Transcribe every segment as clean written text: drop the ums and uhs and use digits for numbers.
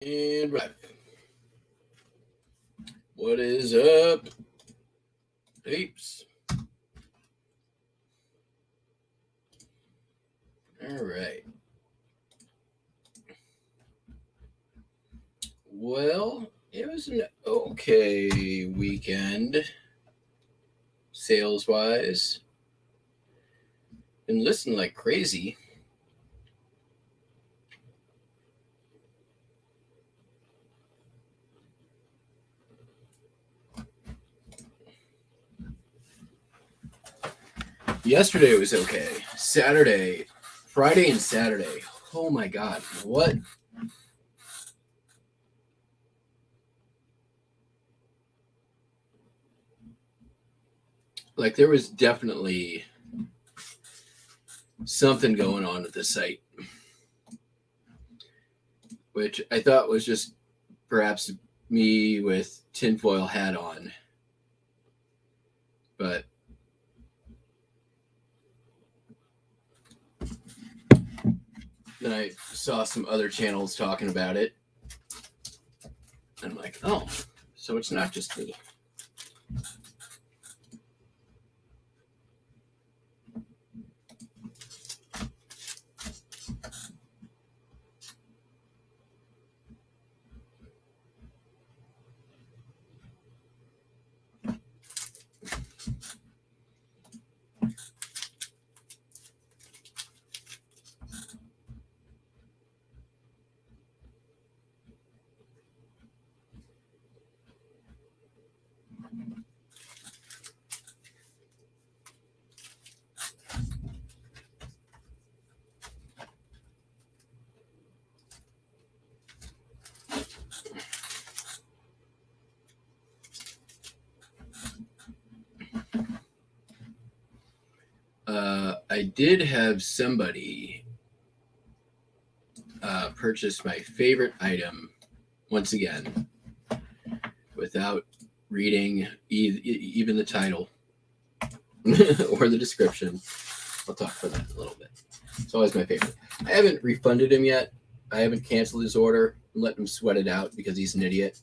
And right. What is up, peeps? All right. Well, it was an okay weekend, sales wise. Been listening like crazy. Yesterday was okay. Saturday, Friday, and Saturday. Oh my God. What? Like, there was definitely something going on with the site, which I thought was just perhaps me with tinfoil hat on. But then I saw some other channels talking about it. And I'm like, oh, so it's not just me. I did have somebody purchase my favorite item once again without reading even the title or the description. I'll talk for that in a little bit. It's always my favorite. I haven't refunded him yet. I haven't canceled his order. I'm letting him sweat it out because he's an idiot.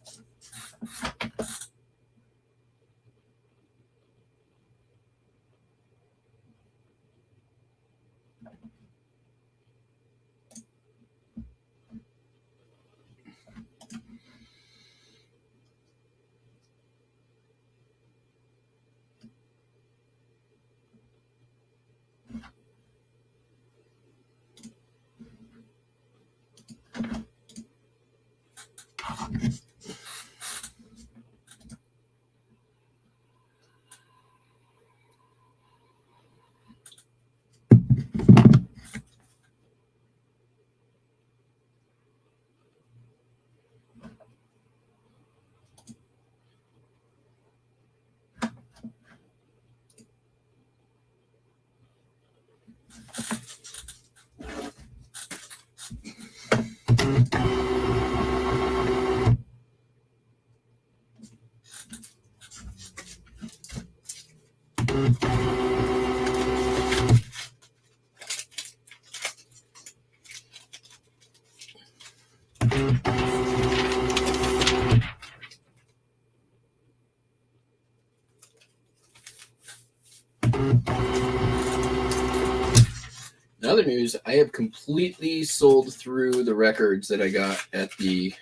In other news, I have completely sold through the records that I got at the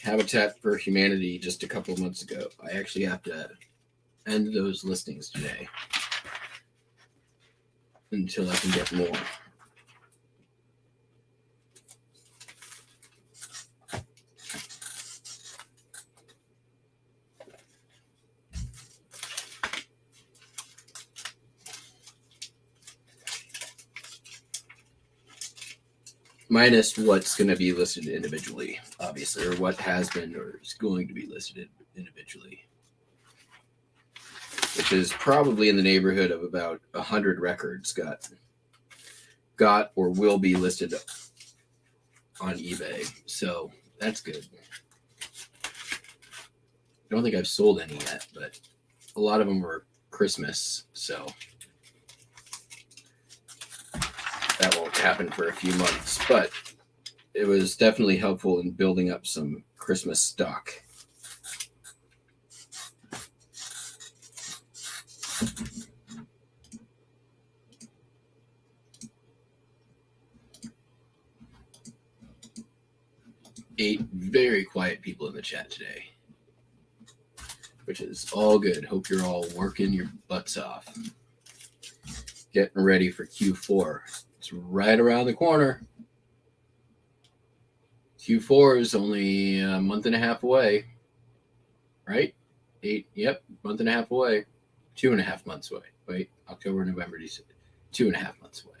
Habitat for Humanity just a couple of months ago. I actually have to end those listings today until I can get more. Minus what's going to be listed individually, obviously, or what has been or is going to be listed individually, which is probably in the neighborhood of about 100 records got or will be listed on eBay. So that's good. I don't think I've sold any yet, but a lot of them were Christmas, so that won't happen for a few months. But it was definitely helpful in building up some Christmas stock. Eight very quiet people in the chat today, which is all good. Hope you're all working your butts off, getting ready for Q4. It's right around the corner. Q4 is only a month and a half away, right? Month and a half away. 2.5 months away. Wait, October, November, December. 2.5 months away.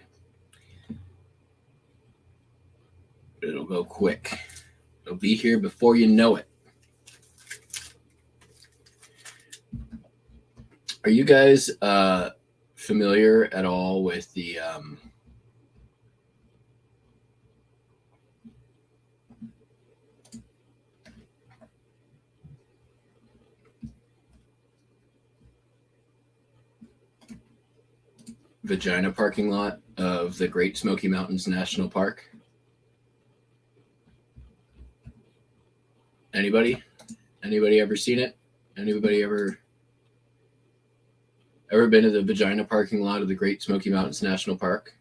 It'll go quick. It'll be here before you know it. Are you guys familiar at all with the vagina parking lot of the Great Smoky Mountains National Park? Anybody ever seen it? Anybody ever been to the vagina parking lot of the Great Smoky Mountains National Park?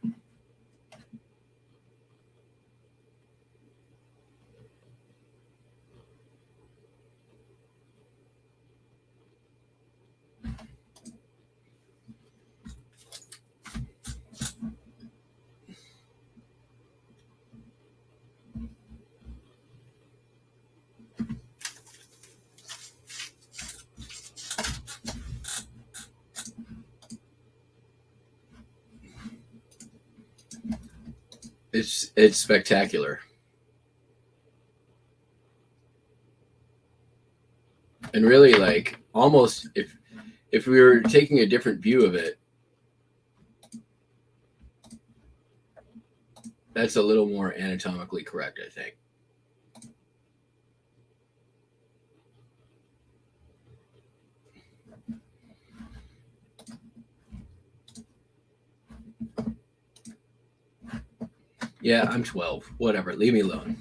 It's spectacular. And really, like, almost if we were taking a different view of it, that's a little more anatomically correct, I think. Yeah, I'm 12. Whatever. Leave me alone.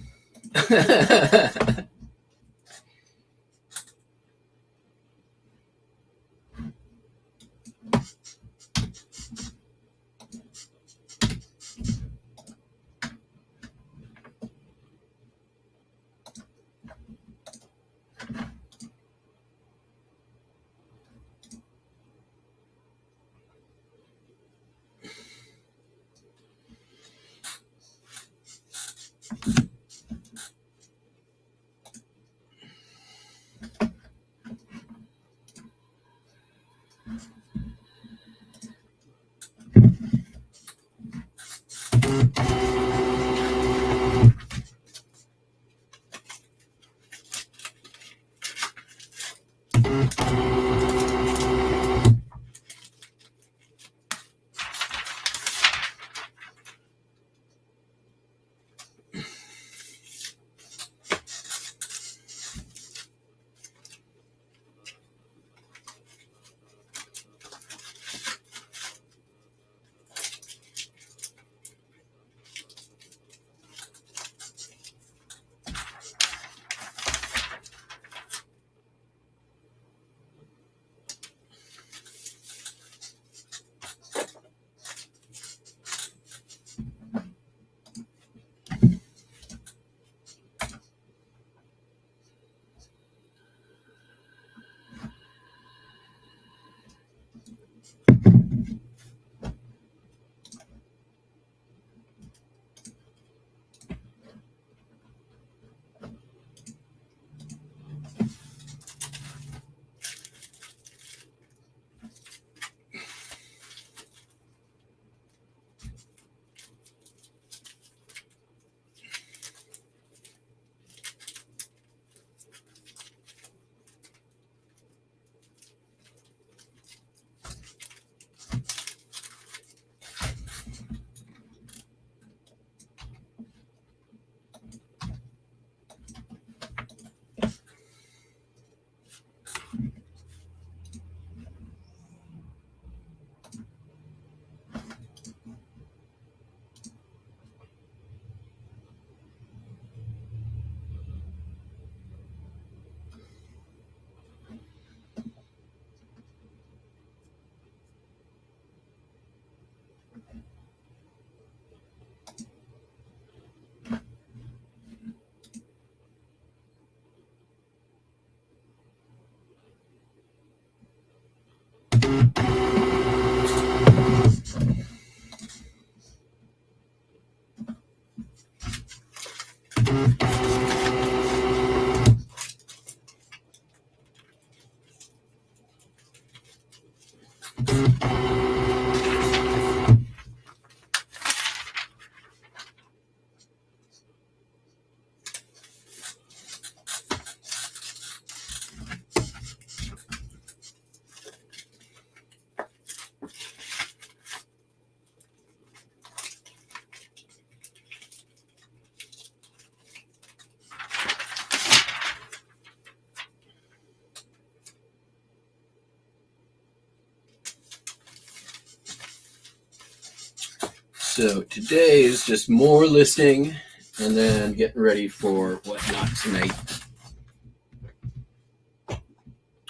So today is just more listing and then getting ready for whatnot tonight,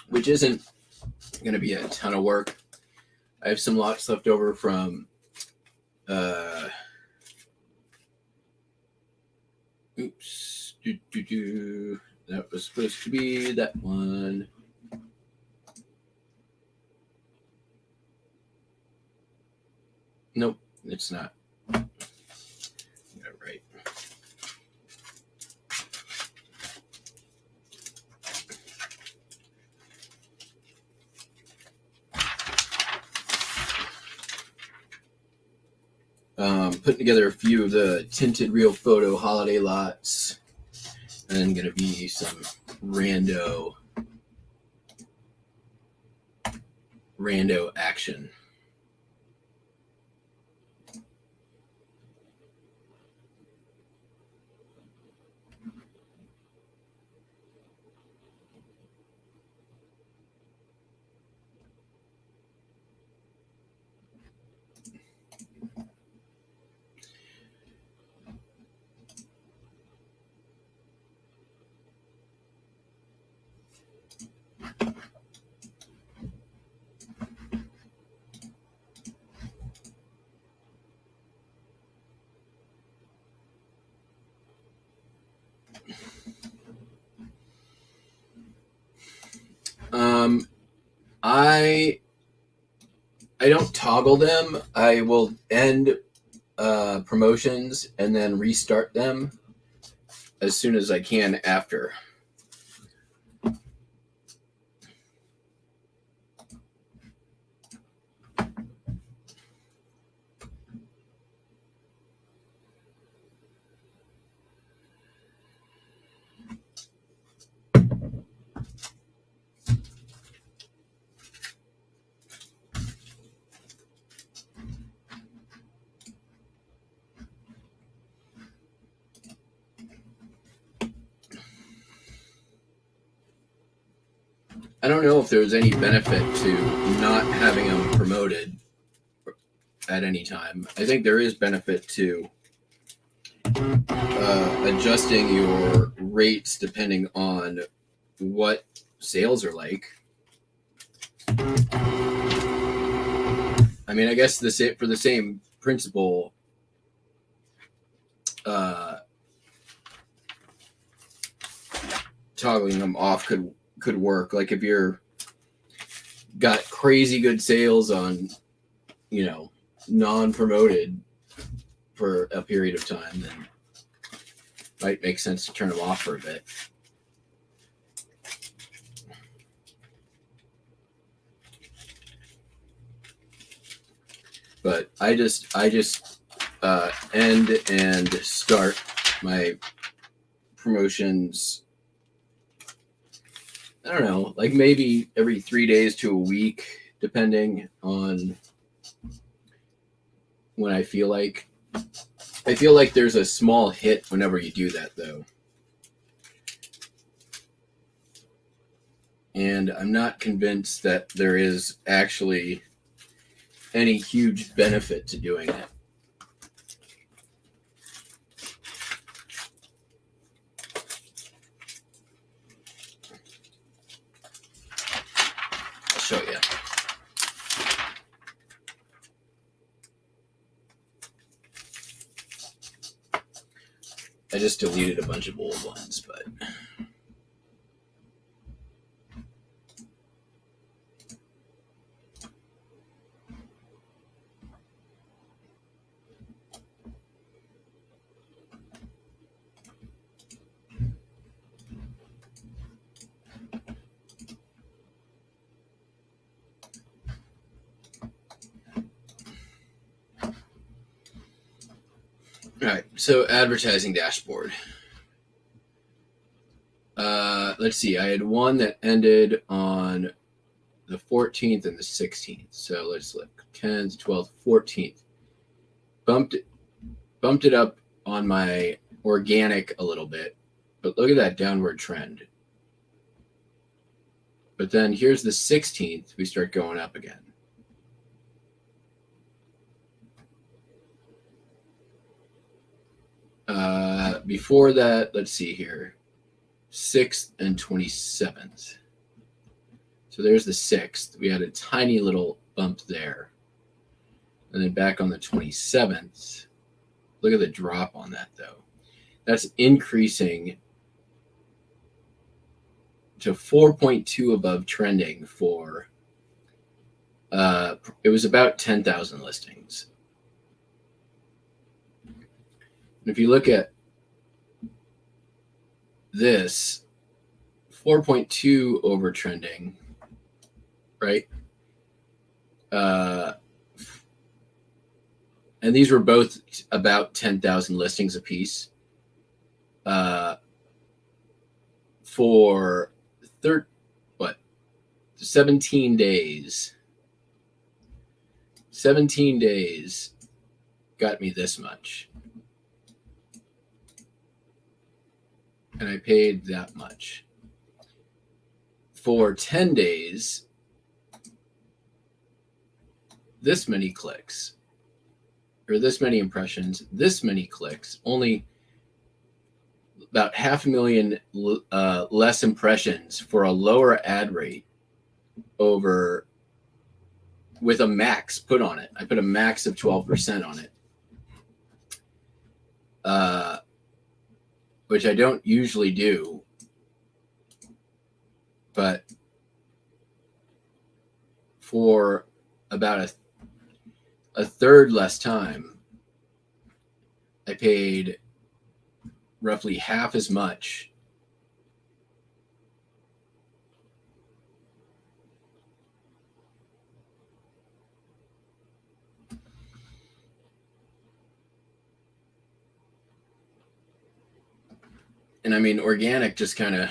which isn't going to be a ton of work. I have some lots left over from that was supposed to be that one. Nope, it's not. Got it right. Putting together a few of the tinted real photo holiday lots, and then going to be some rando action. I don't toggle them. I will end promotions and then restart them as soon as I can after. I don't know if there's any benefit to not having them promoted at any time. I think there is benefit to adjusting your rates depending on what sales are like. I mean, I guess for the same principle, toggling them off could work. Like if you're got crazy good sales on, non-promoted for a period of time, then it might make sense to turn them off for a bit. But I just end and start my promotions, I don't know, like maybe every 3 days to a week, depending on when I feel like. I feel like there's a small hit whenever you do that, though. And I'm not convinced that there is actually any huge benefit to doing it. I'll show you. I just deleted a bunch of old ones, but All right, so advertising dashboard. Let's see. I had one that ended on the 14th and the 16th. So let's look. 10th, 12th, 14th. Bumped it up on my organic a little bit, but look at that downward trend. But then here's the 16th. We start going up again. Before that, let's see here. 6th and 27th. So there's the 6th. We had a tiny little bump there. And then back on the 27th, look at the drop on that, though. That's increasing to 4.2 above trending for, it was about 10,000 listings. And if you look at this, 4.2 over trending, right? And these were both about 10,000 listings apiece. For 17 days. 17 days got me this much. And I paid that much. For 10 days, this many clicks, or this many impressions, this many clicks, only about 500,000 less impressions for a lower ad rate over with a max put on it. I put a max of 12% on it, which I don't usually do, but for about a third less time, I paid roughly half as much. And I mean, organic just kind of,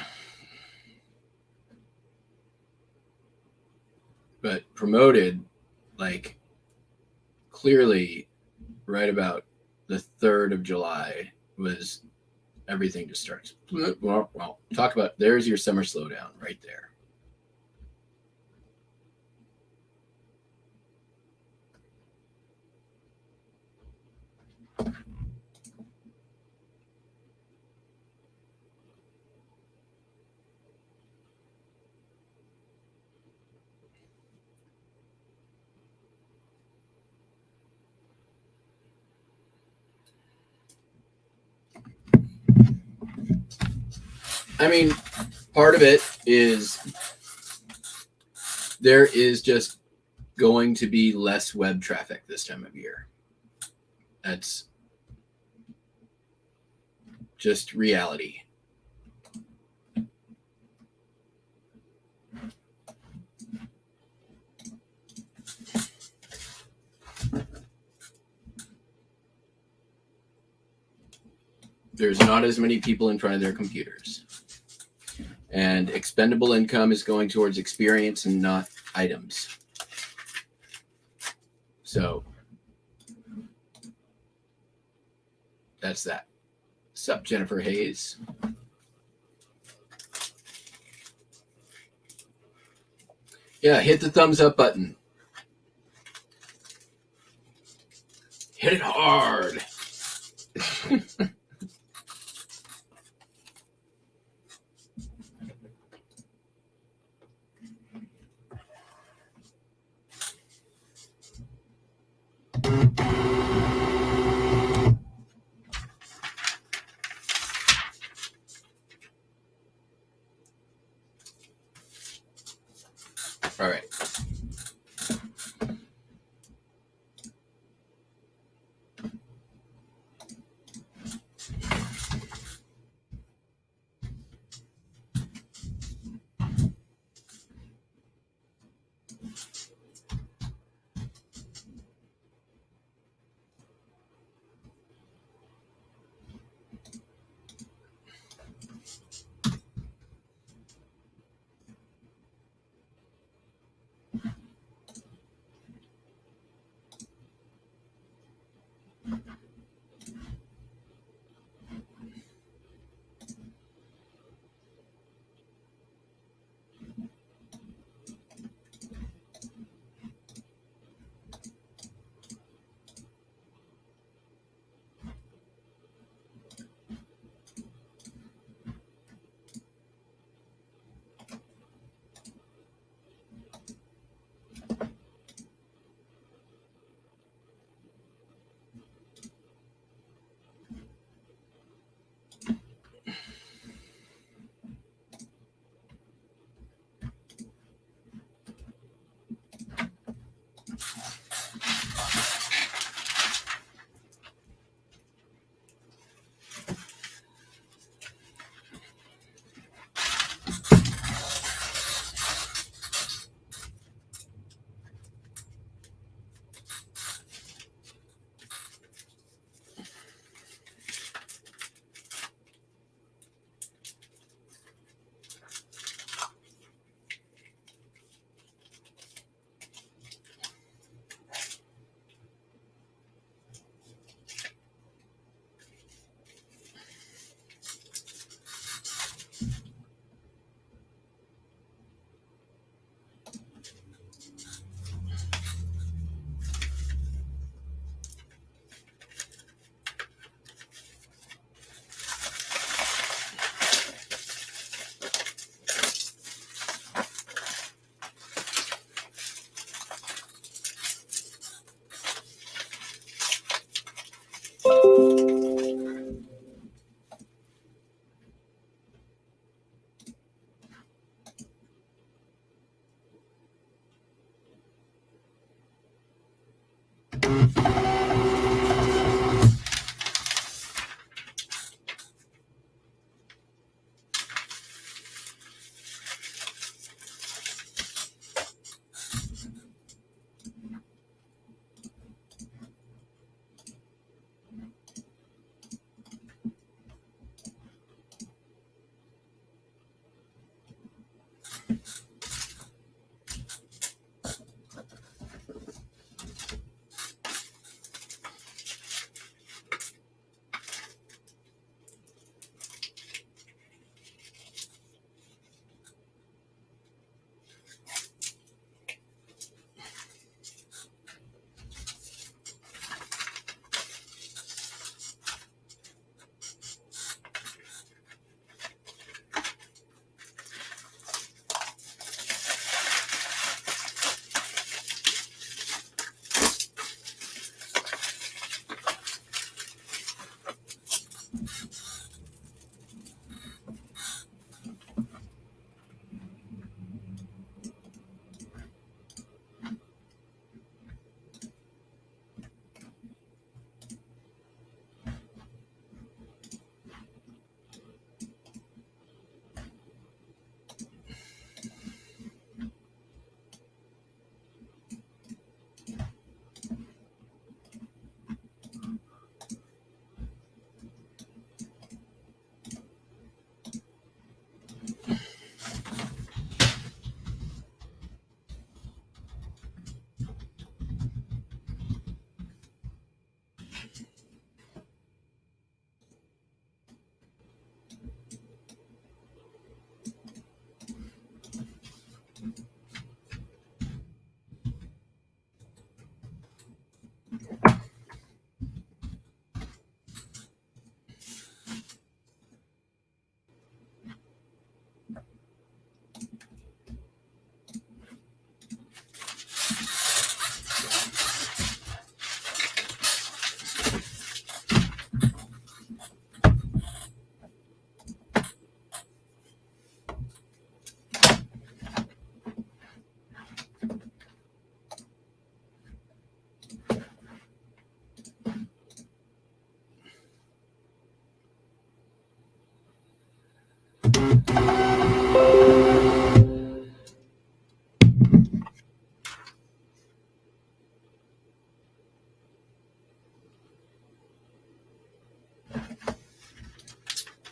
but promoted like clearly right about the 3rd of July was everything just starts. Well, talk about, there's your summer slowdown right there. I mean, part of it is there is just going to be less web traffic this time of year. That's just reality. There's not as many people in front of their computers. And expendable income is going towards experience and not items. So that's that. Sup, Jennifer Hayes? Yeah, hit the thumbs up button. Hit it hard. All right.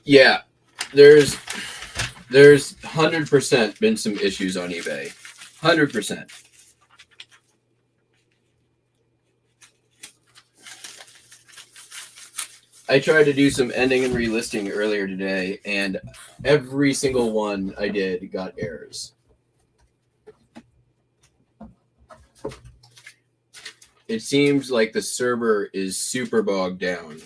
Yeah, there's 100% been some issues on eBay. 100%. I tried to do some ending and relisting earlier today, and every single one I did got errors. It seems like the server is super bogged down.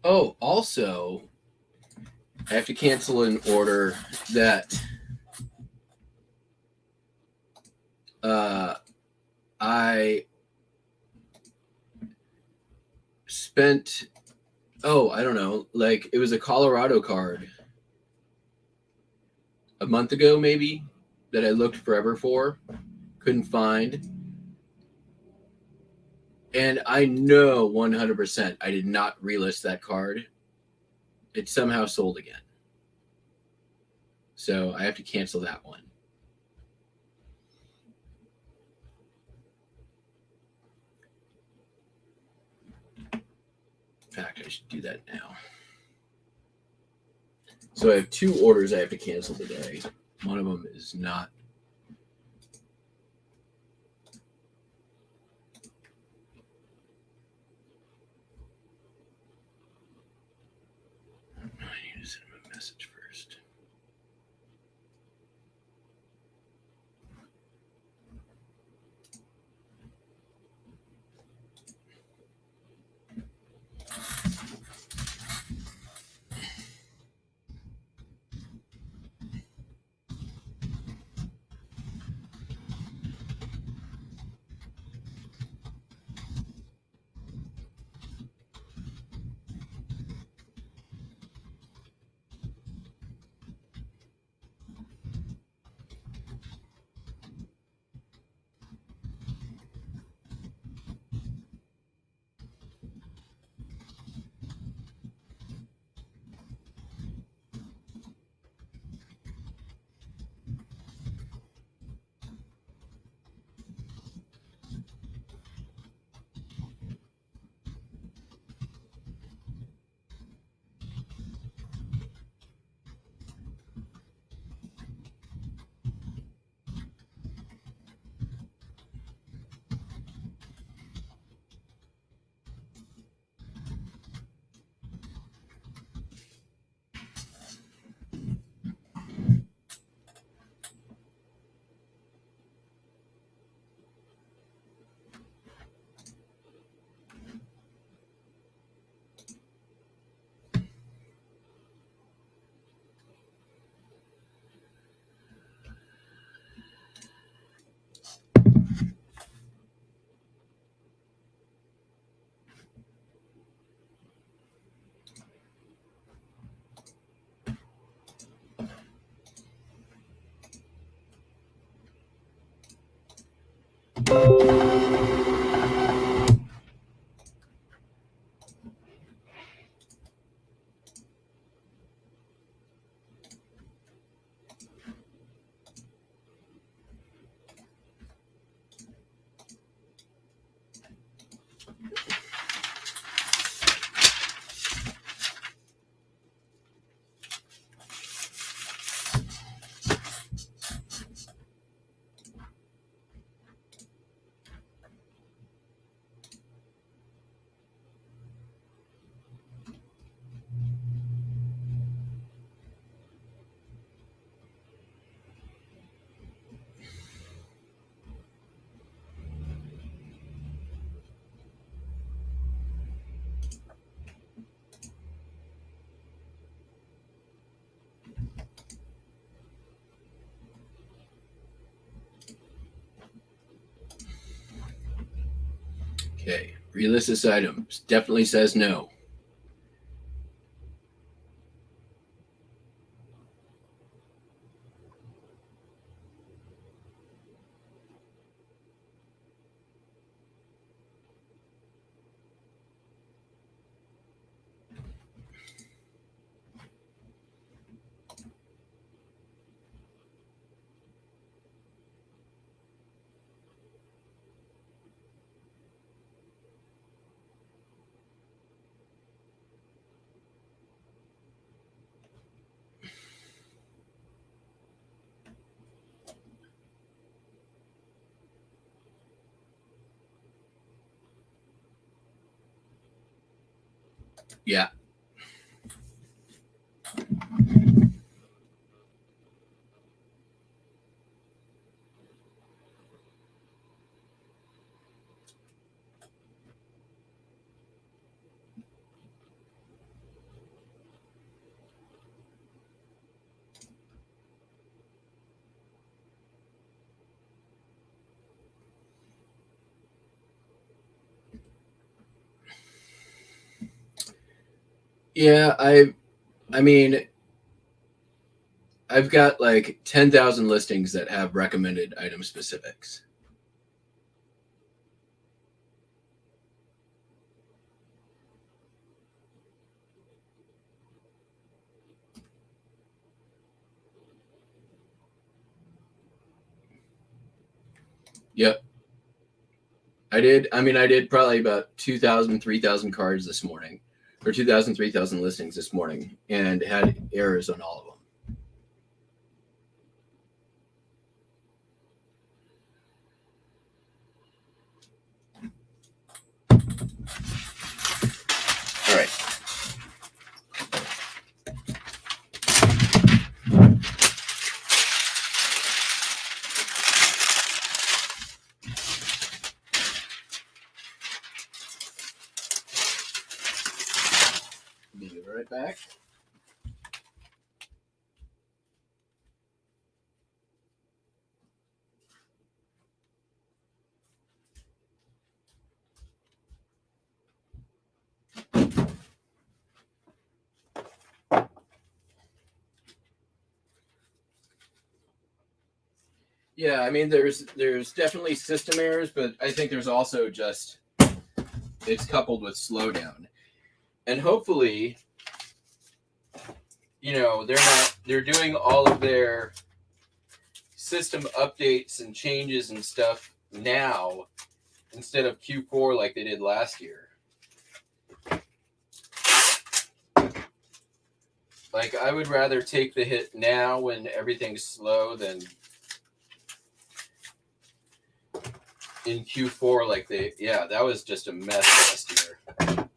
Oh, also, I have to cancel an order that I spent, I don't know, like it was a Colorado card a month ago, maybe, that I looked forever for, couldn't find. And I know 100% I did not relist that card. It somehow sold again. So I have to cancel that one. In fact, I should do that now. So I have 2 orders I have to cancel today. One of them is not. I need to send him a message first. Okay, relist this item. Definitely says no. Yeah. Yeah, I mean, I've got like 10,000 listings that have recommended item specifics. Yep. I did probably about 2,000, 3,000 cards this morning, or 2,000, 3,000 listings this morning, and had errors on all of them. All right. Be right back. Yeah, I mean, there's definitely system errors, but I think there's also just it's coupled with slowdown, and hopefully, they're doing all of their system updates and changes and stuff now instead of Q4 like they did last year. Like, I would rather take the hit now when everything's slow than in Q4 like that was just a mess last year.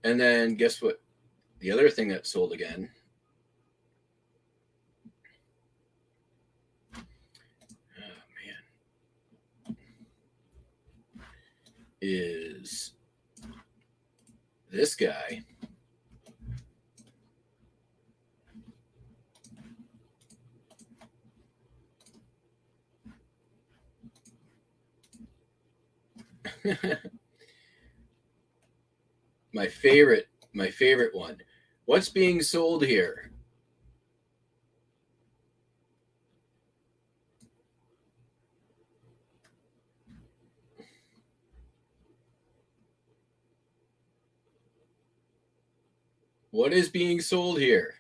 And then guess what? The other thing that sold again. Oh, man. Is this guy. my favorite one. What's being sold here? What is being sold here?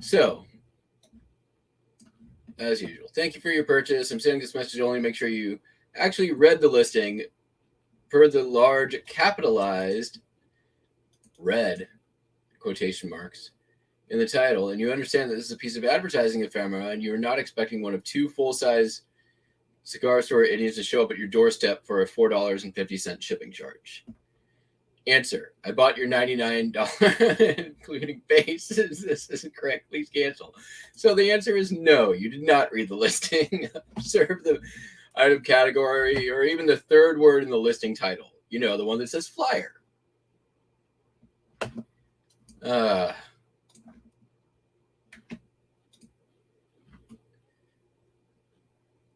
So, as usual, thank you for your purchase. I'm sending this message only to make sure you actually read the listing per the large capitalized red quotation marks in the title, and you understand that this is a piece of advertising ephemera, and you're not expecting one of two full-size cigar store idiots to show up at your doorstep for a $4.50 shipping charge. Answer: I bought your $99 including base. This isn't correct. Please cancel. So the answer is no. You did not read the listing. Observe the item category or even the third word in the listing title. You know, the one that says flyer.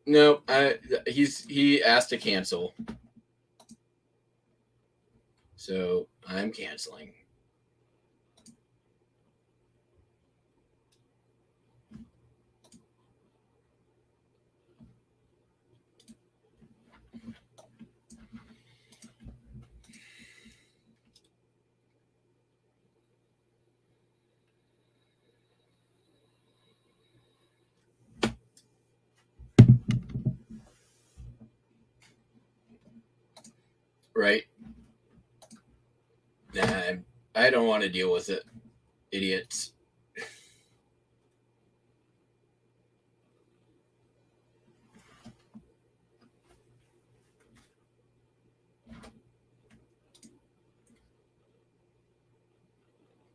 No, he asked to cancel. So I'm canceling. Right? Nah, I don't want to deal with it. Idiots.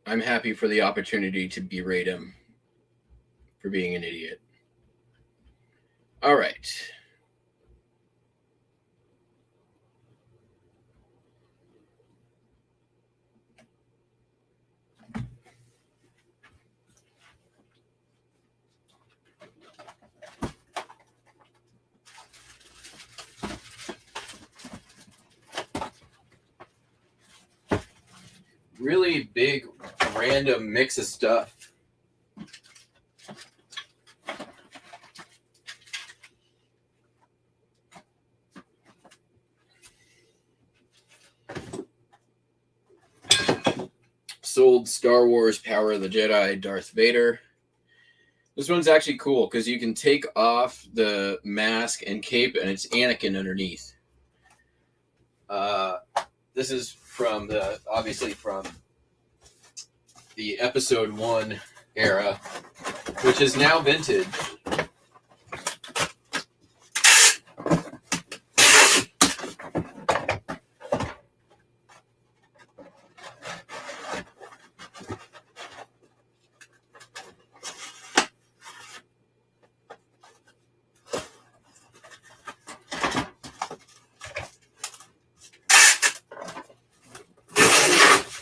I'm happy for the opportunity to berate him for being an idiot. All right. Really big, random mix of stuff. Sold Star Wars Power of the Jedi Darth Vader. This one's actually cool because you can take off the mask and cape and it's Anakin underneath. This is obviously from the Episode 1 era, which is now vintage.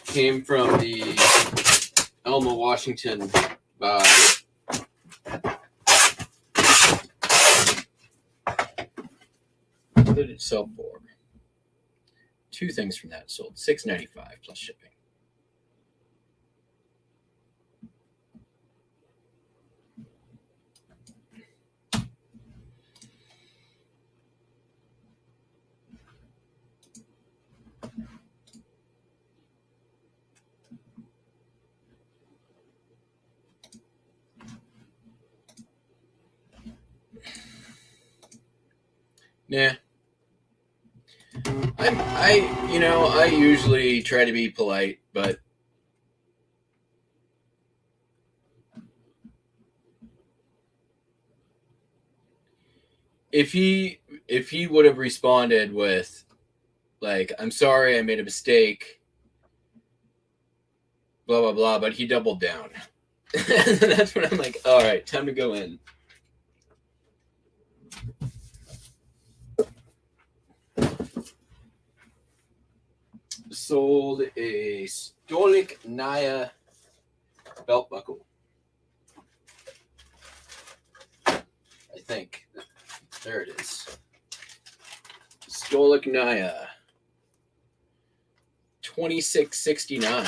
Came from the Elma Washington buy. What did it sell for? Two things from that sold $6.95 plus shipping. Nah. I usually try to be polite, but if he would have responded with like, "I'm sorry, I made a mistake," blah blah blah, but he doubled down. That's when I'm like, all right, time to go in. Sold a Stolik Naya belt buckle. I think. There it is. Stolik Naya. 2669.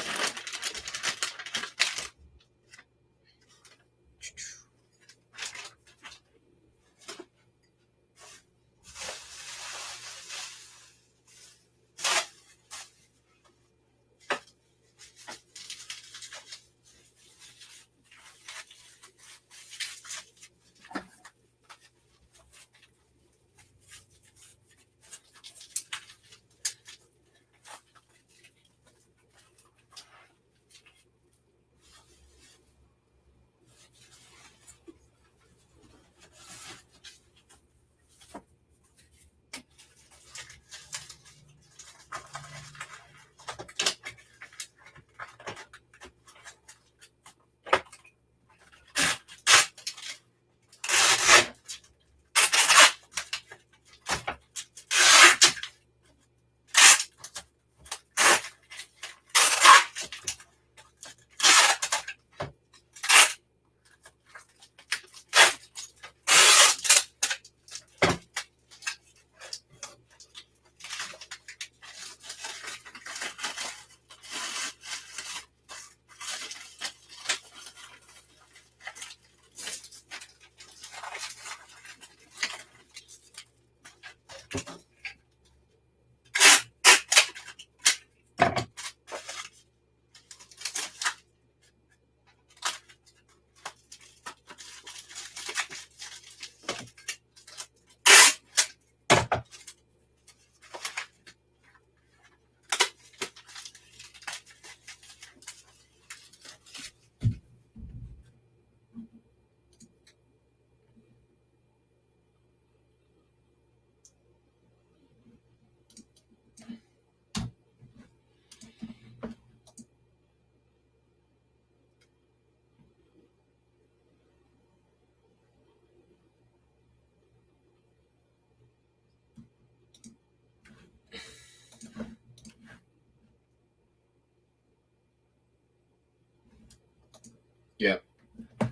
Yep.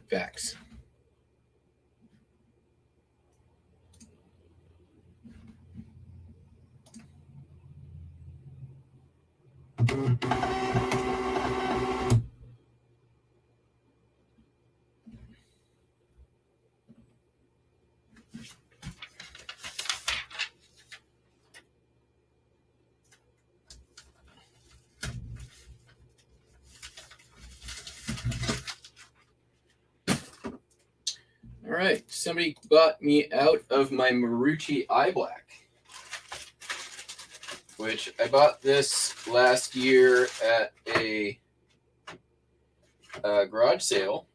Facts. All right. Somebody bought me out of my Marucci Eye Black, which I bought this last year at a garage sale.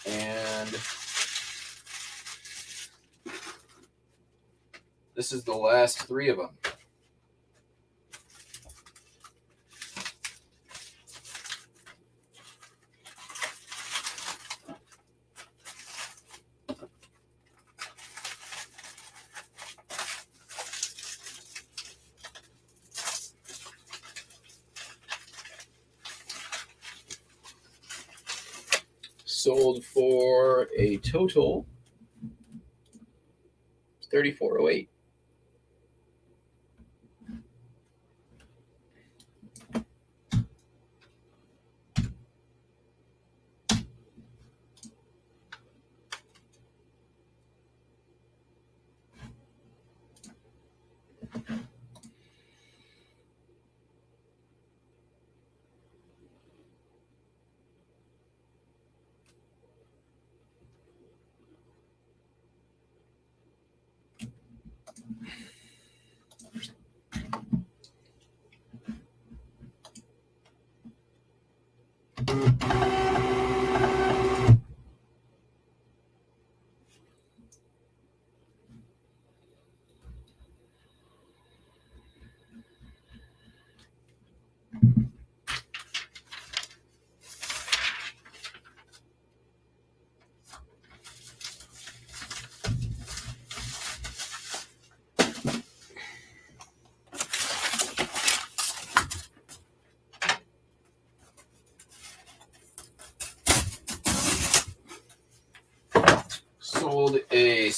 And this is the last 3 of them. Sold for a total $34.08.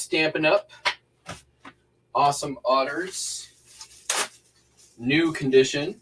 Stampin' Up! Awesome Otters. New condition.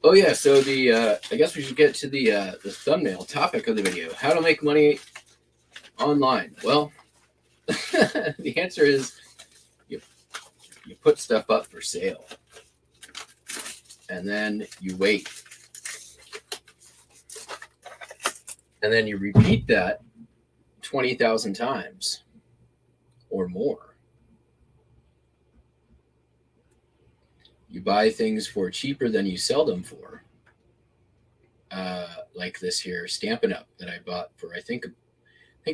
Oh yeah, so I guess we should get to the thumbnail topic of the video: how to make money online. Well, the answer is you put stuff up for sale, and then you wait, and then you repeat that 20,000 times or more. You buy things for cheaper than you sell them for. Like this here Stampin' Up! That I bought for, I think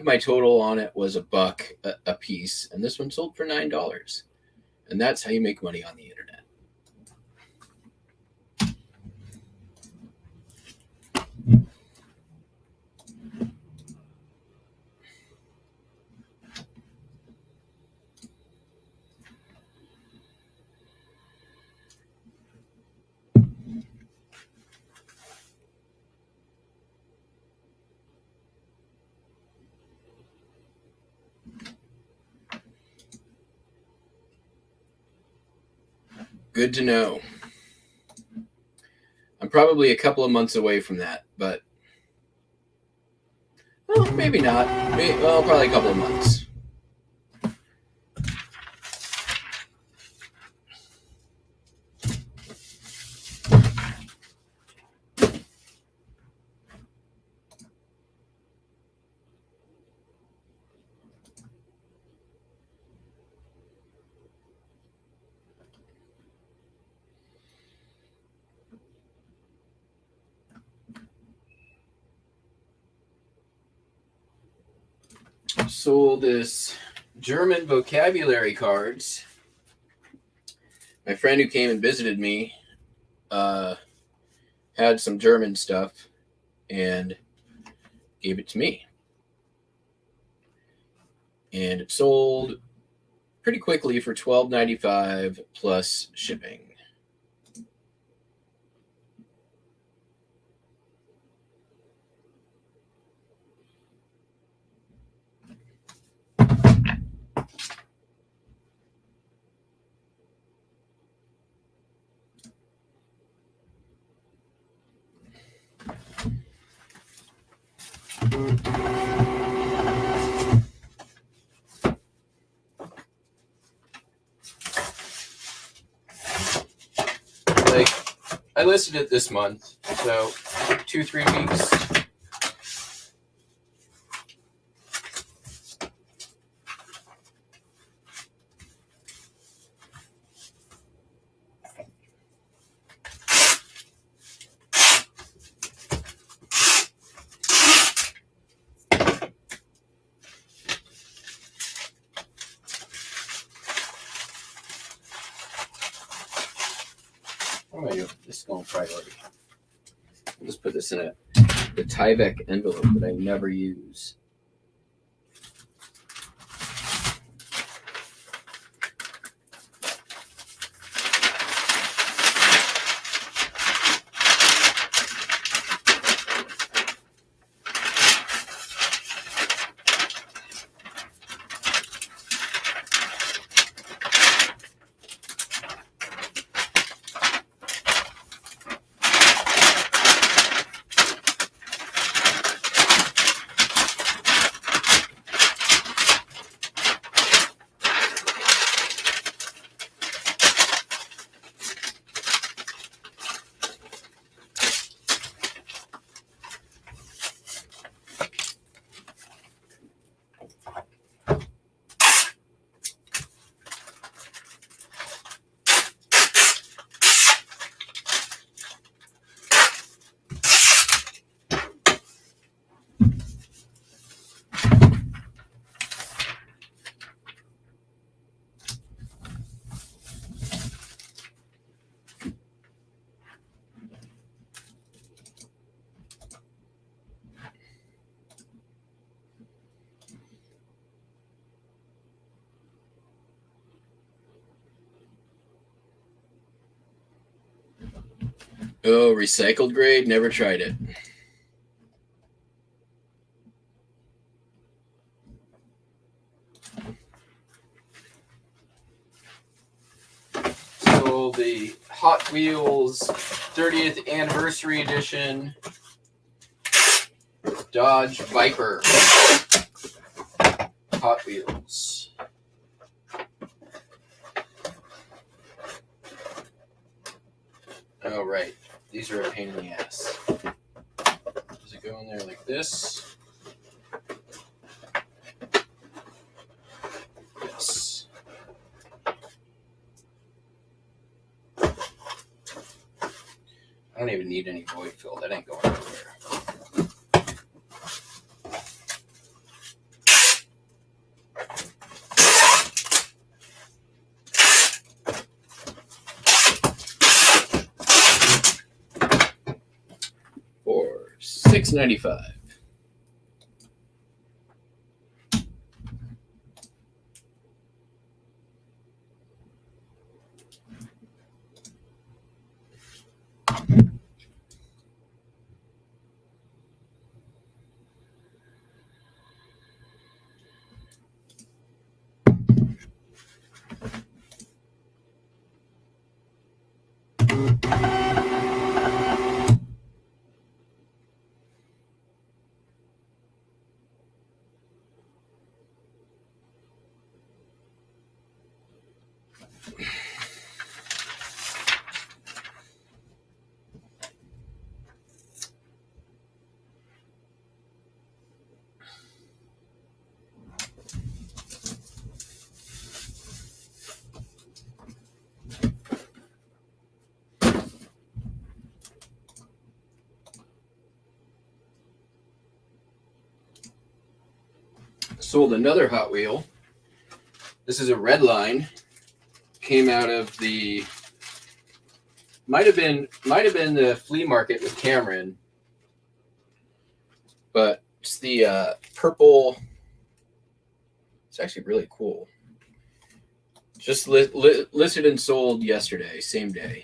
my total on it was $1 a piece, and this one sold for $9. And that's how you make money on the internet. Good to know. I'm probably a couple of months away from that, but well, maybe not. Well, probably a couple of months. Sold this German vocabulary cards. My friend who came and visited me had some German stuff and gave it to me. And it sold pretty quickly for $12.95 plus shipping. Like, I listed it this month, so 2-3 weeks. What am I doing? This is going priority. I'll just put this in the Tyvek envelope that I never use. Oh, recycled grade? Never tried it. So the Hot Wheels 30th Anniversary Edition Dodge Viper Hot Wheels. Oh, right. These are a pain in the ass. Does it go in there like this? Yes. I don't even need any void fill. That ain't going anywhere. For $6.95. Sold another Hot Wheel. This is a red line. Came out of the might have been the flea market with Cameron, but it's the purple. It's actually really cool. Just listed and sold yesterday, same day.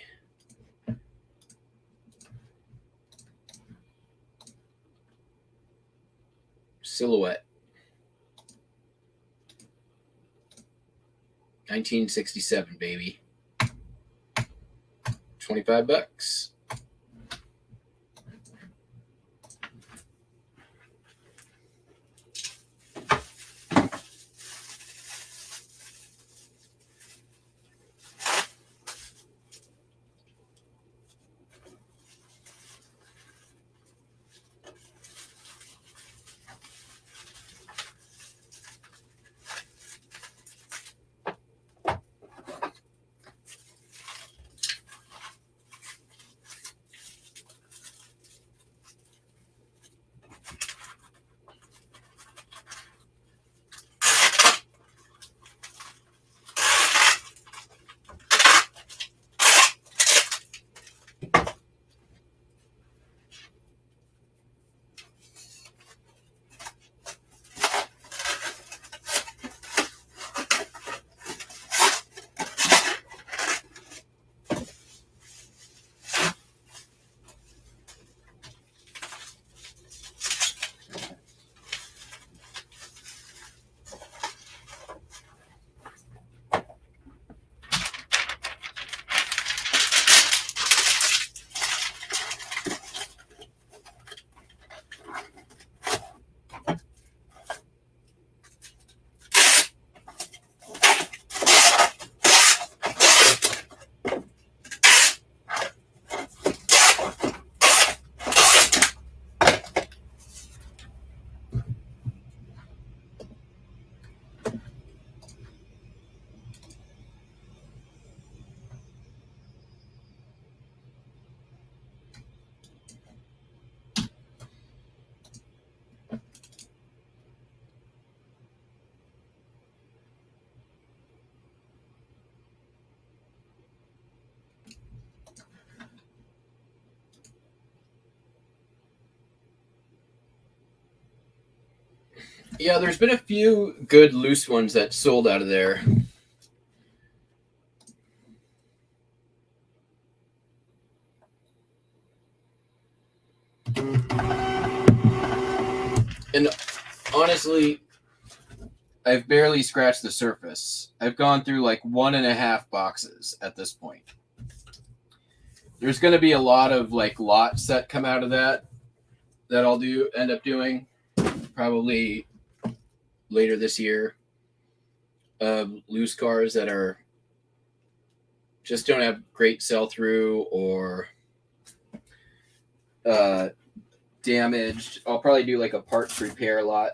Silhouette. 1967, baby. $25. Yeah, there's been a few good loose ones that sold out of there. And honestly, I've barely scratched the surface. I've gone through like 1.5 boxes at this point. There's going to be a lot of like lots that come out of that I'll end up doing probably later this year. Loose cars that are just don't have great sell through or damaged. I'll probably do like a parts repair lot.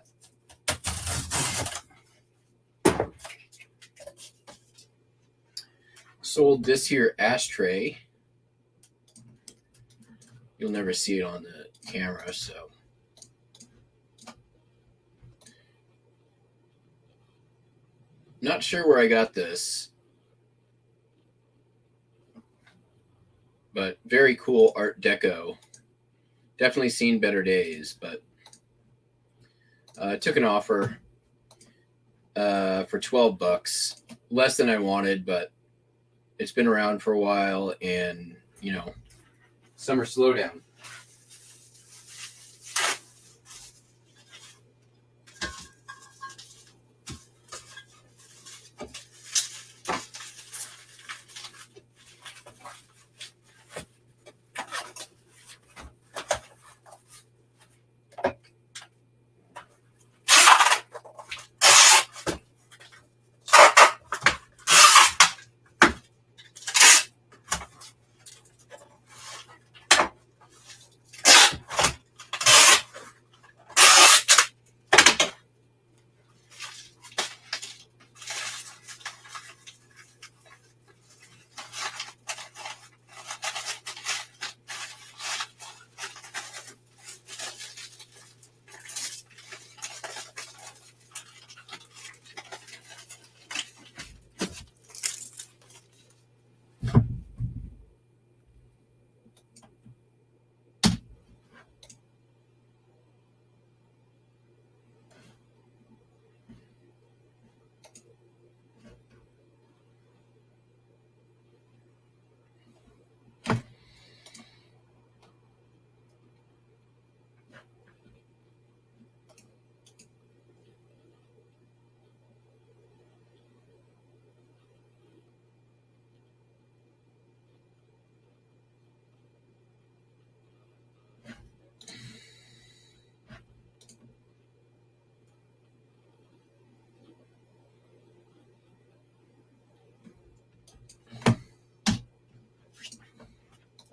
Sold this here ashtray. You'll never see it on the camera, so. Not sure where I got this, but very cool Art Deco. Definitely seen better days, but took an offer for $12, less than I wanted, but it's been around for a while, and summer slowdown.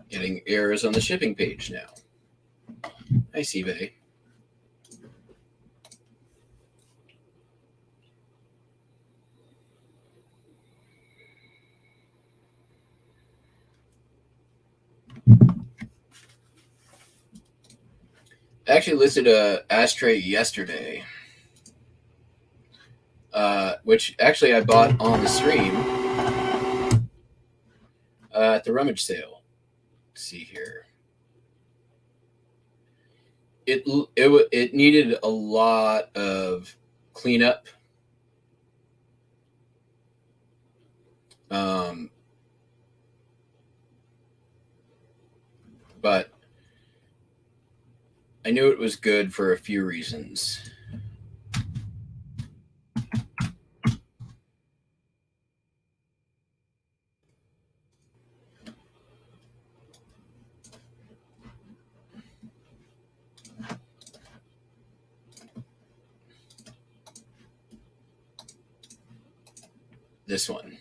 Getting errors on the shipping page now. Nice eBay. I actually listed a ashtray yesterday, which actually I bought on the stream at the rummage sale. Let's see here. It needed a lot of cleanup. But I knew it was good for a few reasons. This one.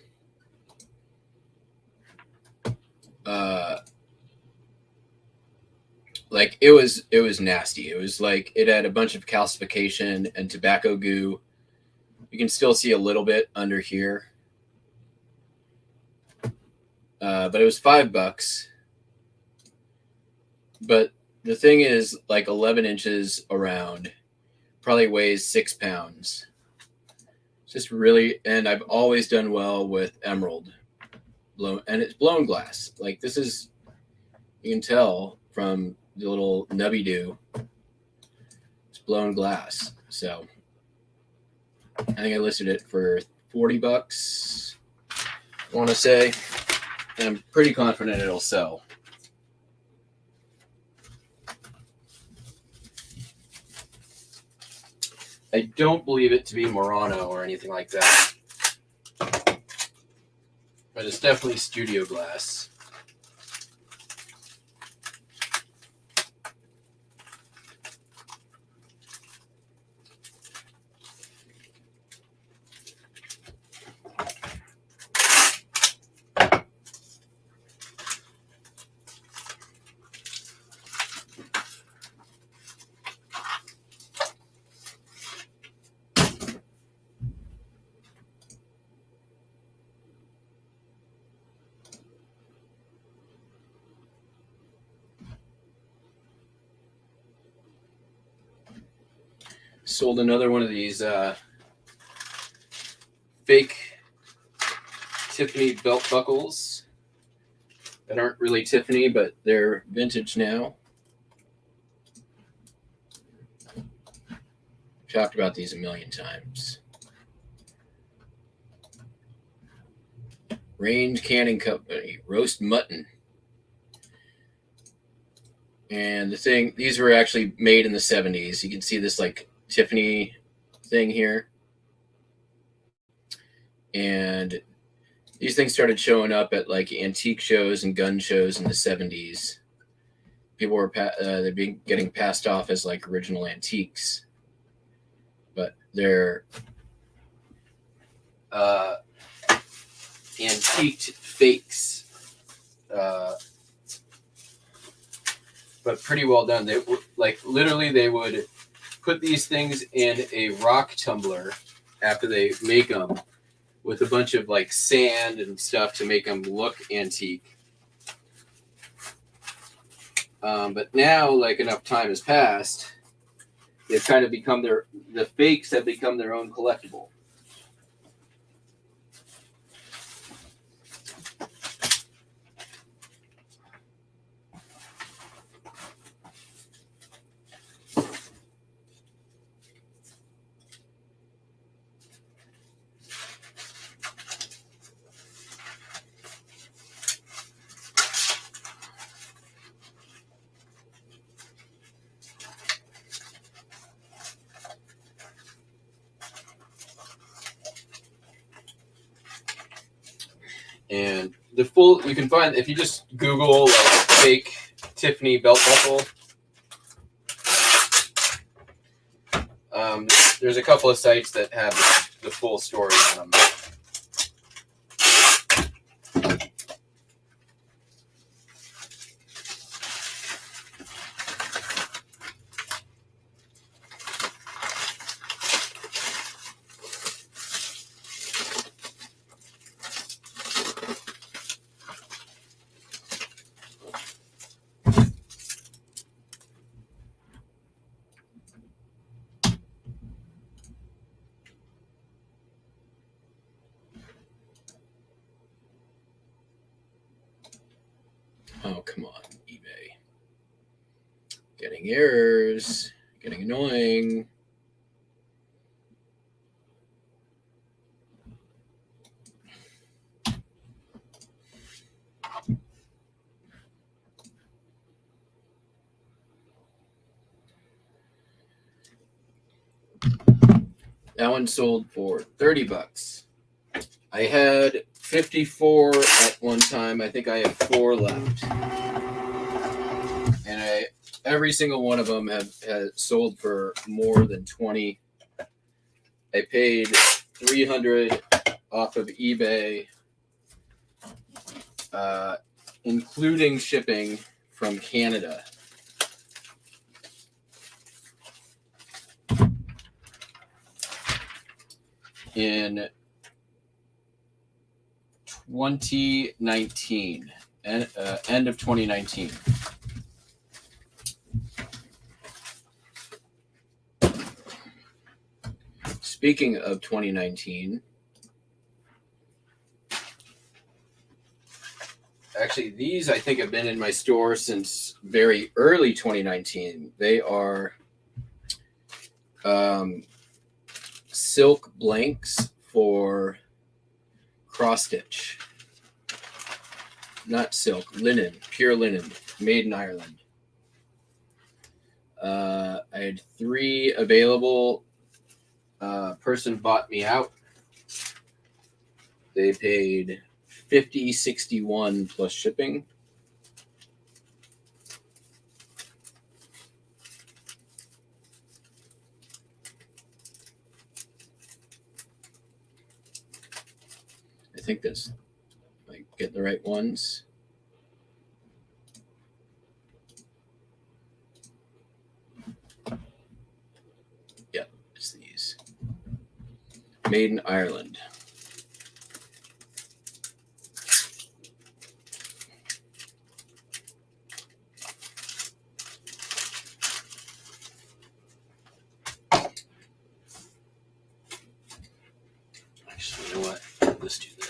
Like it was nasty. It was like it had a bunch of calcification and tobacco goo. You can still see a little bit under here. But it was $5. But the thing is like 11 inches around, probably weighs 6 pounds. It's just really, and I've always done well with emerald. And it's blown glass. Like this is, you can tell from the little nubby do, it's blown glass. So I think I listed it for $40, I want to say, and I'm pretty confident it'll sell. I don't believe it to be Murano or anything like that. But it's definitely studio glass. Sold another one of these fake Tiffany belt buckles that aren't really Tiffany, but they're vintage now. Talked about these a million times. Range Canning Company, roast mutton. And the thing, these were actually made in the 70s. You can see this like Tiffany thing here. And these things started showing up at like antique shows and gun shows in the 70s. People were they're being getting passed off as like original antiques, but they're antiqued fakes, but pretty well done. They like literally they would put these things in a rock tumbler after they make them, with a bunch of like sand and stuff to make them look antique. But now, like enough time has passed, they've kind of become the fakes have become their own collectible. And the full, you can find, if you just Google like fake Tiffany belt buckle, there's a couple of sites that have the full story on them. Oh, come on, eBay. Getting errors, getting annoying. That one sold for $30. I had 54 at one time. I think I have 4 left. And every single one of them have sold for more than 20. I paid $300 off of eBay, including shipping from Canada. In 2019, end of 2019. Speaking of 2019, actually, these I think have been in my store since very early 2019. They are silk blanks for cross stitch. Not silk, linen, pure linen, made in Ireland. I had 3 available Person bought me out. They paid $50.61 plus shipping. I think that's like getting the right ones. Yep, it's these. Made in Ireland. Actually, you know what? Let's do this.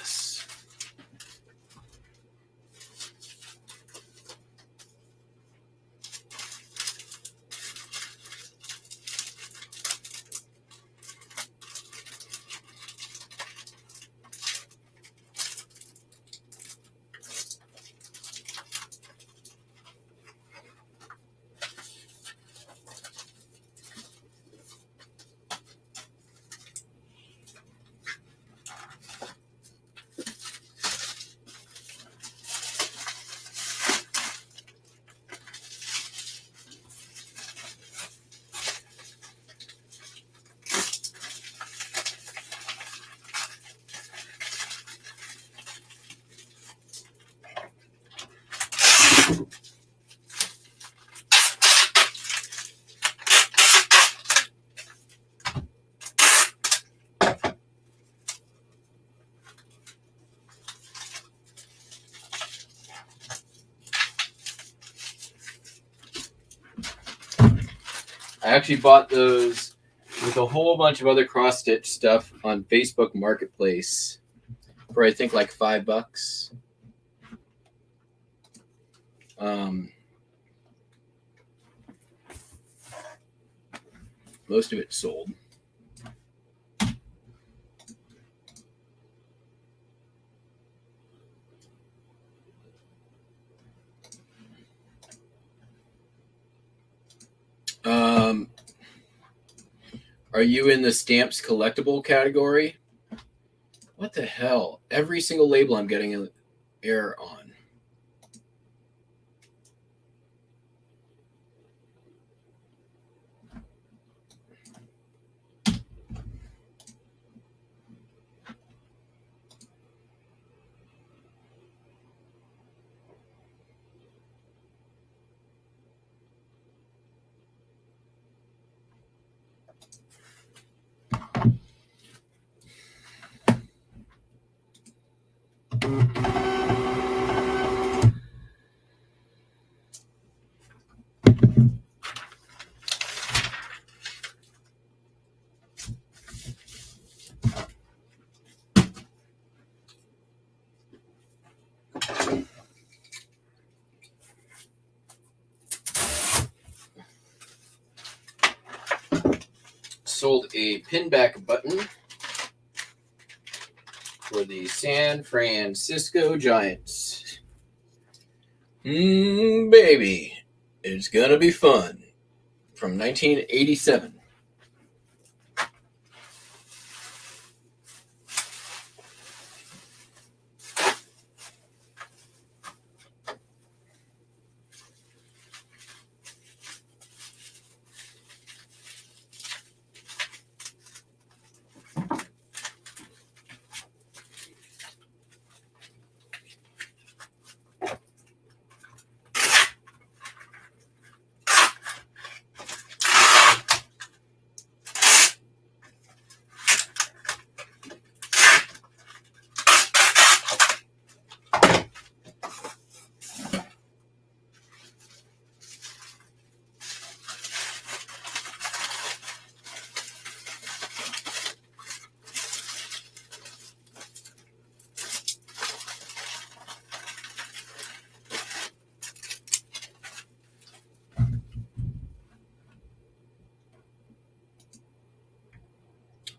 I actually bought those with a whole bunch of other cross-stitch stuff on Facebook Marketplace for I think like $5. Most of it sold. Are you in the stamps collectible category? What the hell? Every single label I'm getting an error on. Sold a pinback button for the San Francisco Giants. Baby, it's gonna be fun. From 1987.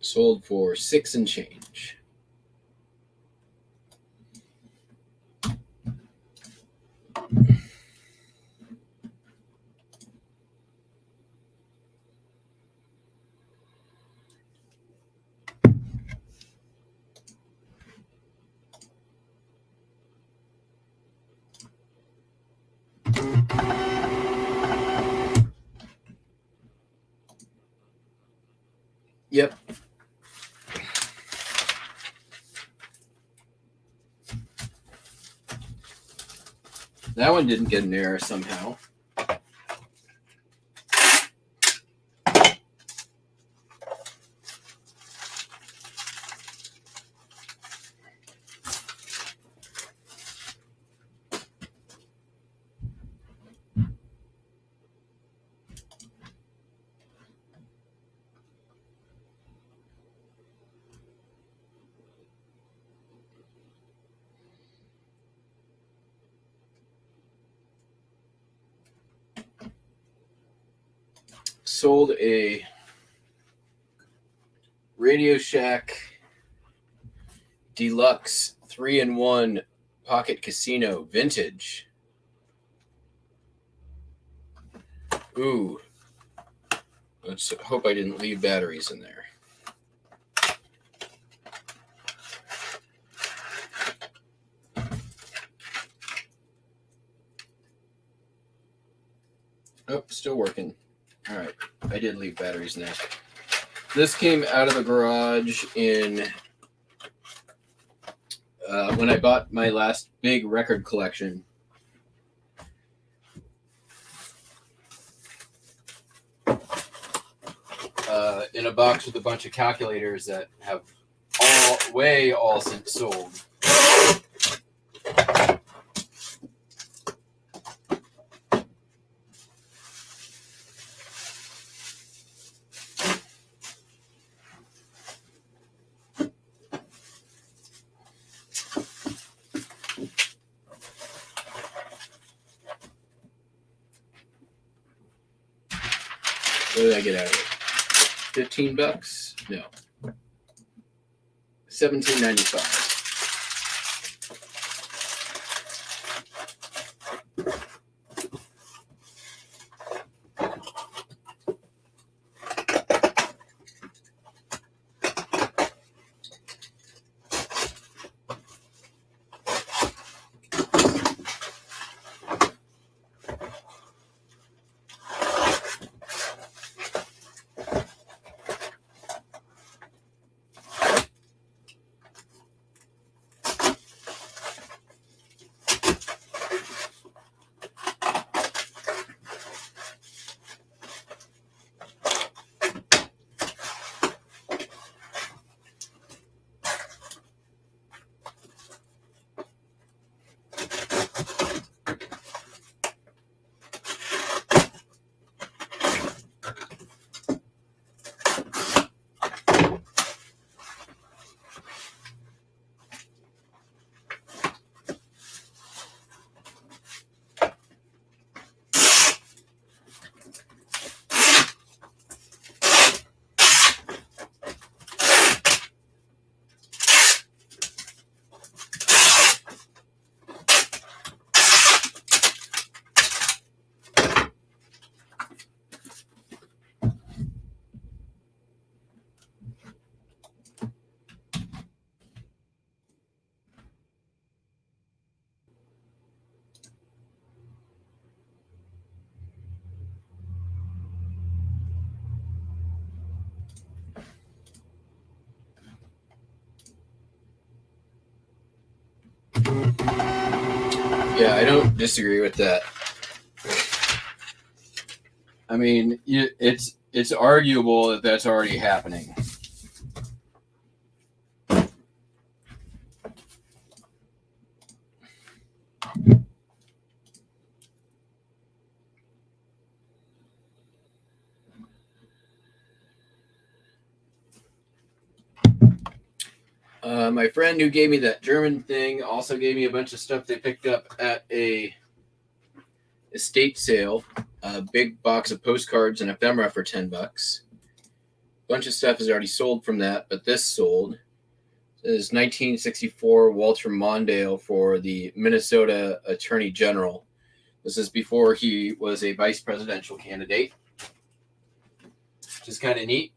Sold for $6 and change. Yep. That one didn't get an error somehow. Sold a Radio Shack Deluxe 3-in-1 Pocket Casino Vintage. Ooh. Let's hope I didn't leave batteries in there. Oh, still working. All right. I did leave batteries in there. This came out of the garage in when I bought my last big record collection. In a box with a bunch of calculators that have all since sold. What did I get out of it? $15? No. $17.95. Yeah, I don't disagree with that. I mean, it's arguable that that's already happening. My friend who gave me that German thing also gave me a bunch of stuff they picked up at a estate sale. A big box of postcards and ephemera for $10. A bunch of stuff is already sold from that, but this sold. This is 1964 Walter Mondale for the Minnesota Attorney General. This is before he was a vice presidential candidate, which is kind of neat.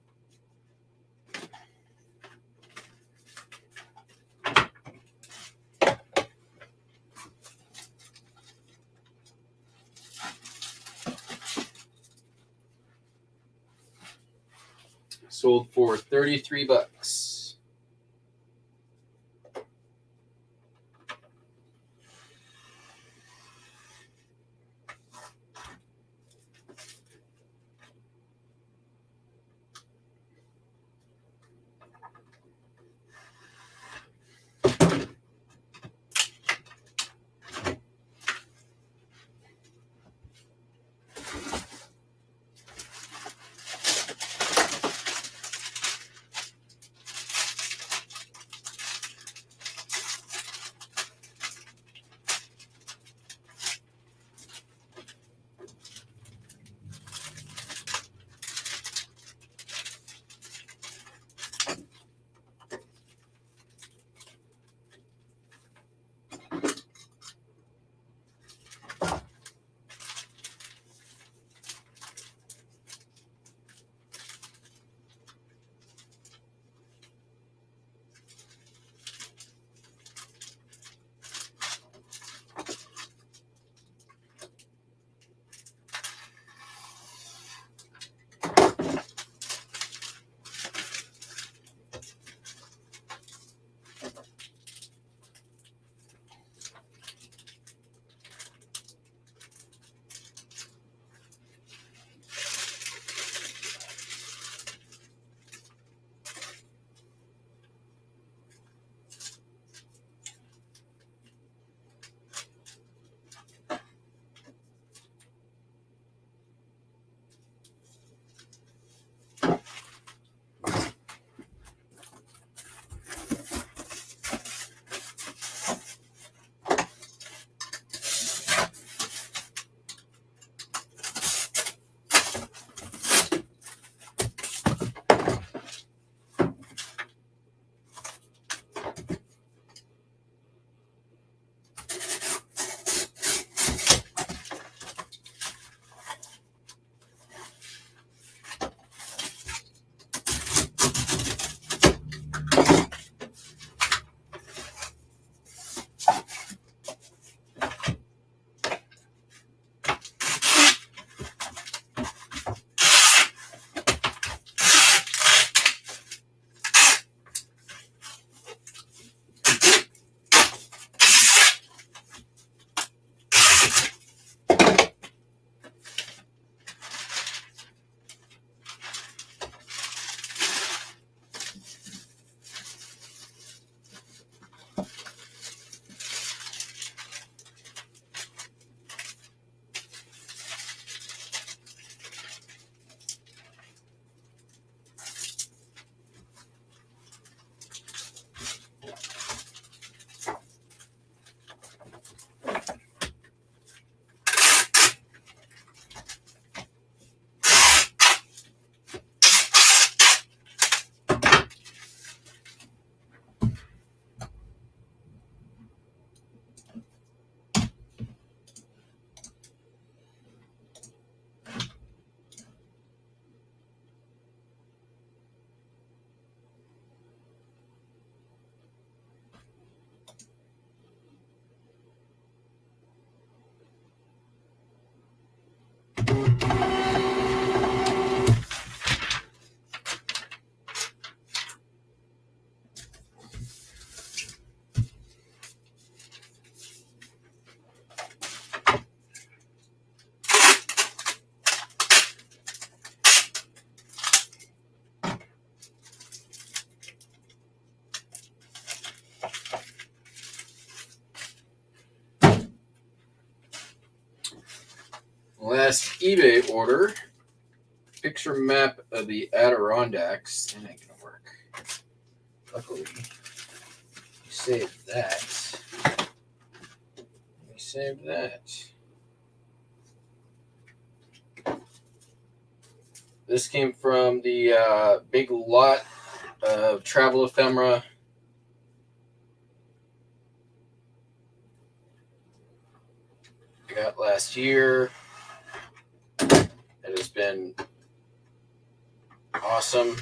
Sold for $33. Last eBay order, picture map of the Adirondacks. That ain't gonna work. Luckily, we saved that. We saved that. This came from the big lot of travel ephemera. I got last year. It has been awesome.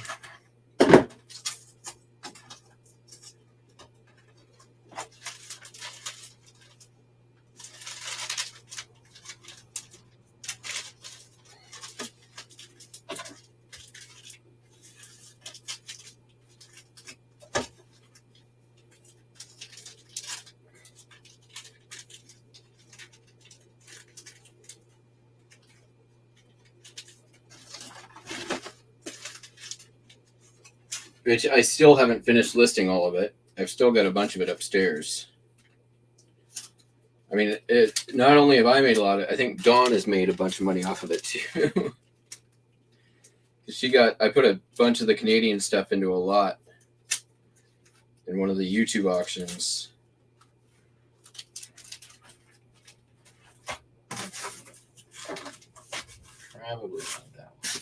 which I still haven't finished listing all of it. I've still got a bunch of it upstairs. I mean, not only have I made a lot of, I think Dawn has made a bunch of money off of it too. I put a bunch of the Canadian stuff into a lot in one of the YouTube auctions. Probably not that one.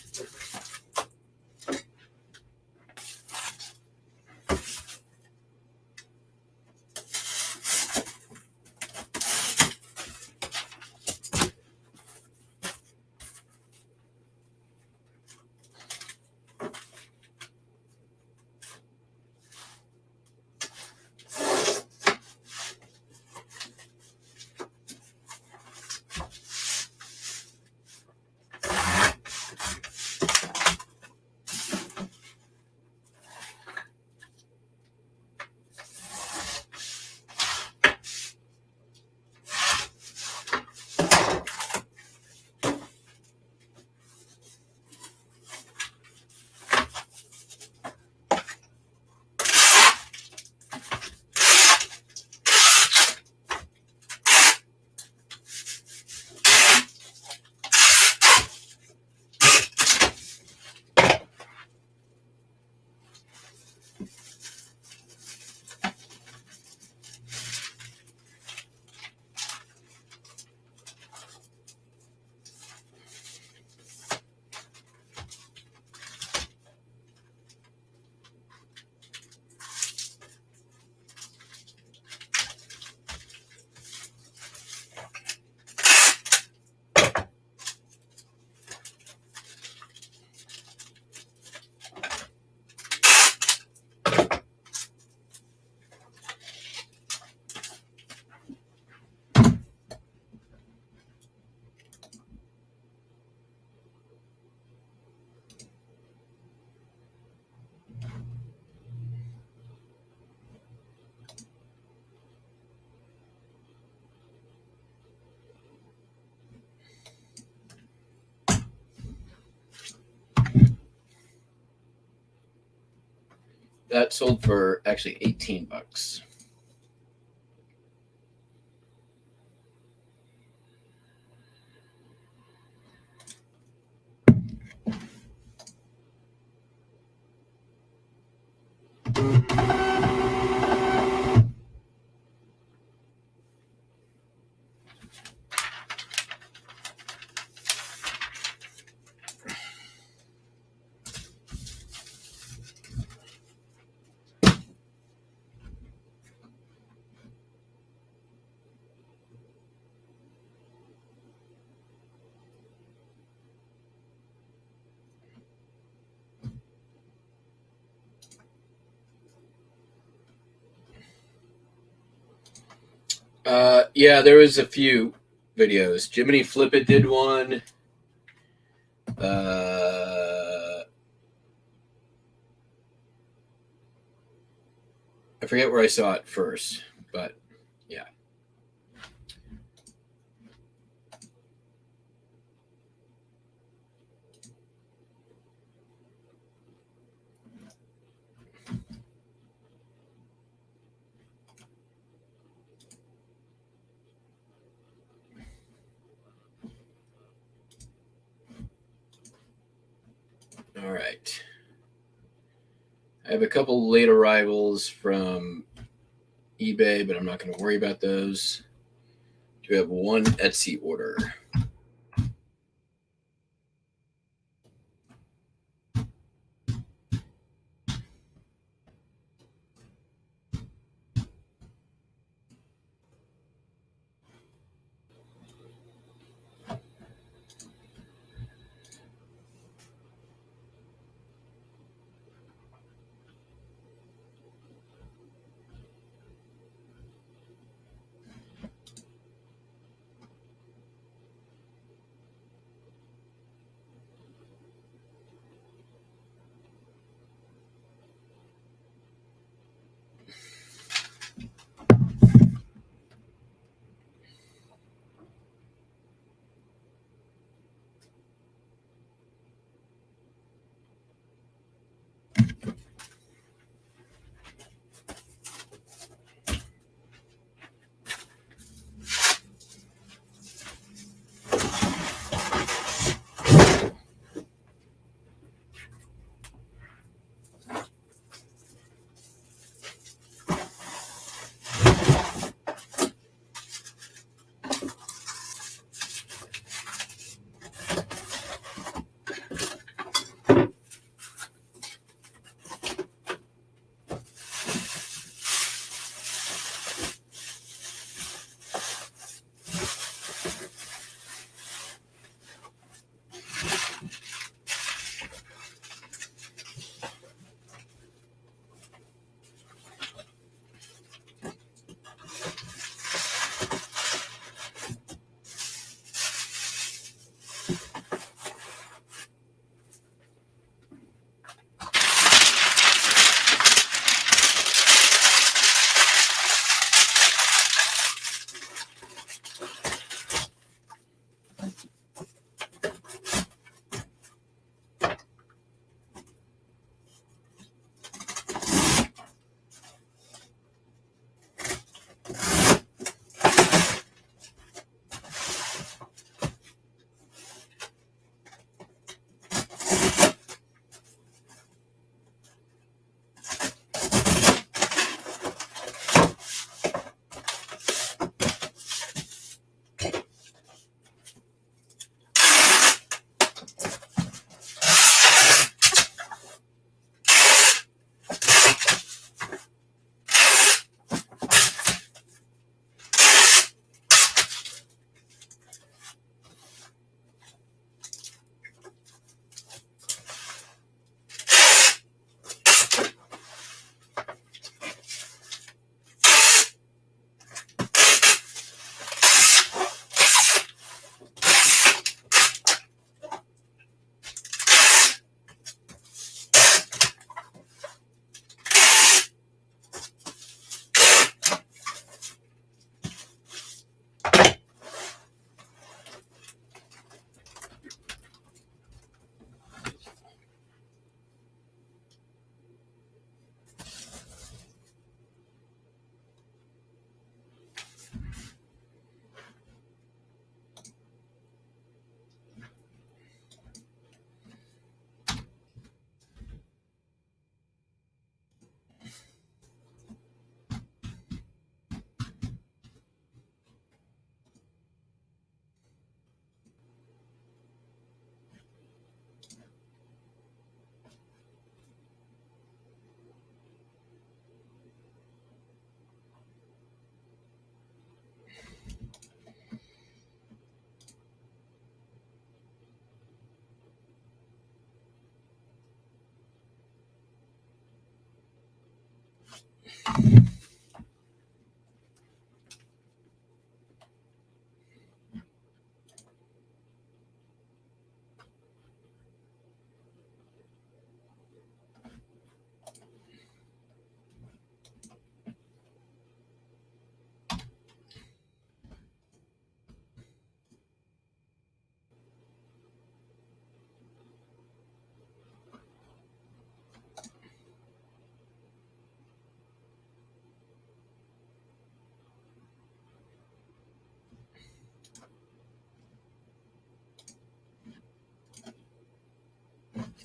That sold for actually $18. Yeah, there was a few videos. Jiminy Flip It did one. I forget where I saw it first, but yeah. All right. I have a couple late arrivals from eBay, but I'm not going to worry about those. Do have one Etsy order.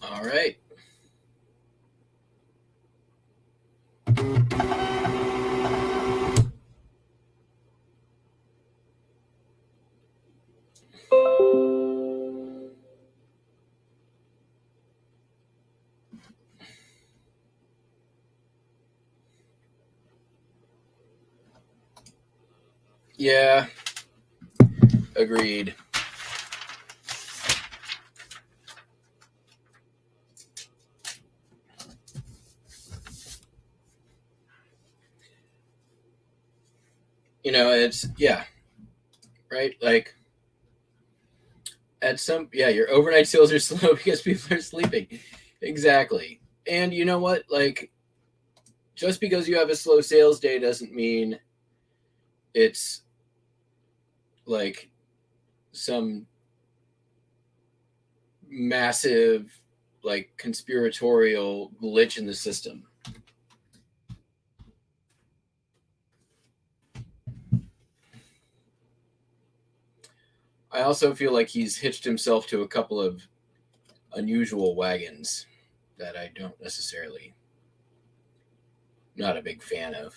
All right. Yeah, agreed. You know, it's, yeah, right? Like, at some, yeah, your overnight sales are slow because people are sleeping. Exactly. And you know what? Like, just because you have a slow sales day doesn't mean it's like some massive, like, conspiratorial glitch in the system. I also feel like he's hitched himself to a couple of unusual wagons that I don't necessarily, not a big fan of.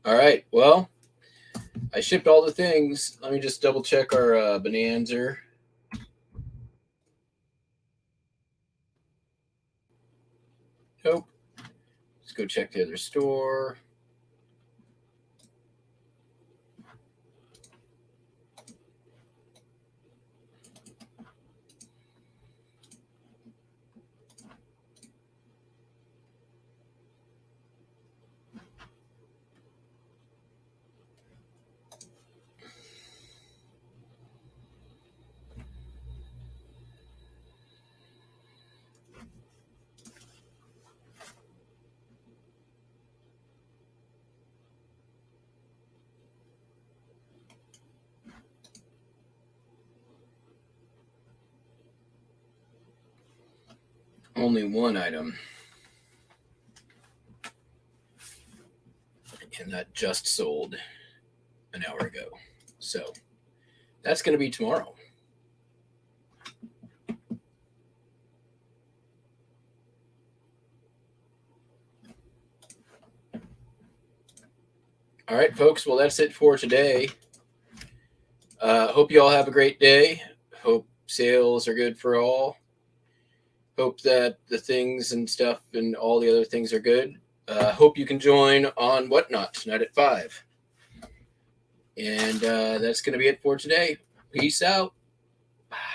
All right, well, I shipped all the things. Let me just double check our Bonanza. Nope. Let's go check the other store. Only one item. And that just sold an hour ago. So that's going to be tomorrow. All right, folks. Well, that's it for today. Hope you all have a great day. Hope sales are good for all. Hope that the things and stuff and all the other things are good. Hope you can join on Whatnot tonight at 5. And that's going to be it for today. Peace out.